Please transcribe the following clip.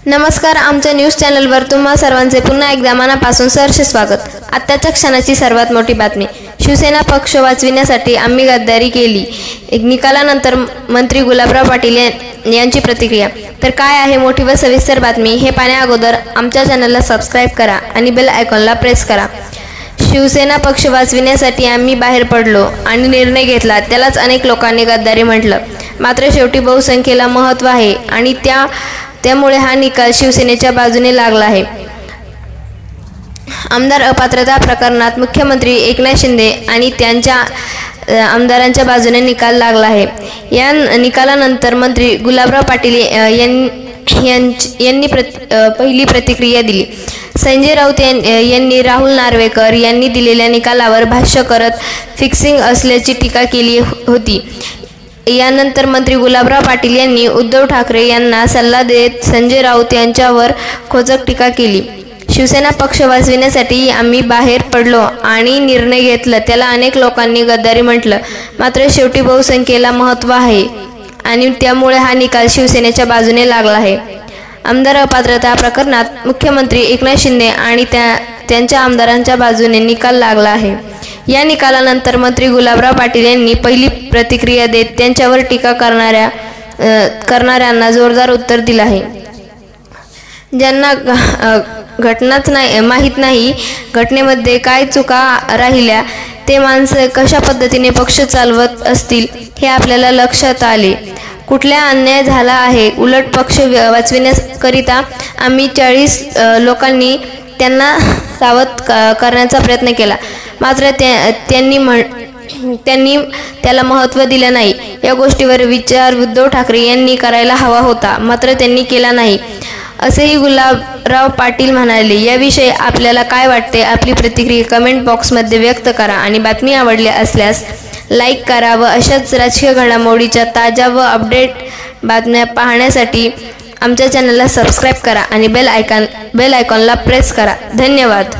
नमस्कार, आमच्या न्यूज चॅनलवर तुम्हा सर्वांचे पुन्हा एकदा मनापासून सहर्ष स्वागत। आत्ताच्या क्षणाची सर्वात मोठी बातमी। शिवसेना पक्ष वाचविण्यासाठी आम्ही गद्दारी केली। निकालानंतर मंत्री गुलाबराव पाटील यांची प्रतिक्रिया। तर काय आहे मोठी व सविस्तर बातमी हे पाहण्या अगोदर आमच्या चॅनलला सबस्क्राइब करा आणि बेल आयकॉनला प्रेस करा। शिवसेना पक्ष वाचविण्यासाठी आम्ही बाहेर पडलो आणि निर्णय घेतला, त्यालाच अनेक लोकांनी गद्दारी म्हटलं। मात्र शेवटी बहुसंख्येला महत्त्व आहे आणि त्यामुळे हा निकाल शिवसेनेच्या बाजूने लागला आहे। आमदार अपात्रता प्रकरणात मुख्यमंत्री एकनाथ शिंदे आणि त्यांच्या आमदारांच्या बाजूने निकाल लागला आहे। या निकालानंतर मंत्री गुलाबराव पाटील यांनी पहिली प्रतिक्रिया दिली। संजय राऊत यांनी राहुल नार्वेकर यांनी दिलेल्या निकालावर भाष्य करत फिक्सिंग असल्याची टीका केली होती। यानंतर मंत्री गुलाबराव पाटील यांनी उद्धव ठाकरे यांना सल्ला देत संजय राऊत यांच्यावर खोचक टीका केली। शिवसेना पक्ष वाचविण्यासाठी आम्ही बाहेर पडलो आणि निर्णय घेतला, त्याला अनेक लोकांनी गद्दारी म्हटलं। मात्र शेवटी बहुसंख्येला महत्त्व आहे आणि त्यामुळे हा निकाल शिवसेनेच्या बाजूने लागला आहे। आमदार अपात्रता प्रकरणात मुख्यमंत्री एकनाथ शिंदे आणि त्यांच्या आमदारांच्या बाजूने निकाल लागला आहे। या निकालानंतर मंत्री गुलाबराव पाटील यांनी पहिली प्रतिक्रिया देत त्यांच्यावर टीका करणाऱ्यांना जोरदार उत्तर दिलं आहे। ज्यांना घटनाच माहीत नाही, घटनेमध्ये काय चुका राहिल्या, ते माणसं कशा पद्धतीने पक्ष चालवत असतील हे आपल्याला लक्षात आले। कुठला अन्याय झाला आहे। उलट पक्ष वाचविण्याकरिता आम्ही 40 लोकांनी त्यांना सावध करण्याचा प्रयत्न केला, मात्र त्यांनी त्याला महत्त्व दिलं नाही। या गोष्टीवर विचार उद्धव ठाकरे यांनी करायला हवा होता, मात्र त्यांनी केला नाही, असेही गुलाबराव पाटील म्हणाले। याविषयी आपल्याला काय वाटते? आपली प्रतिक्रिया कमेंट बॉक्समध्ये व्यक्त करा आणि बातमी आवडली असल्यास लाईक करा व अशाच राजकीय घडामोडीच्या ताज्या व अपडेट बातम्या पाहण्यासाठी आमच्या चॅनलला सबस्क्राइब करा आणि बेल आयकॉनला प्रेस करा। धन्यवाद।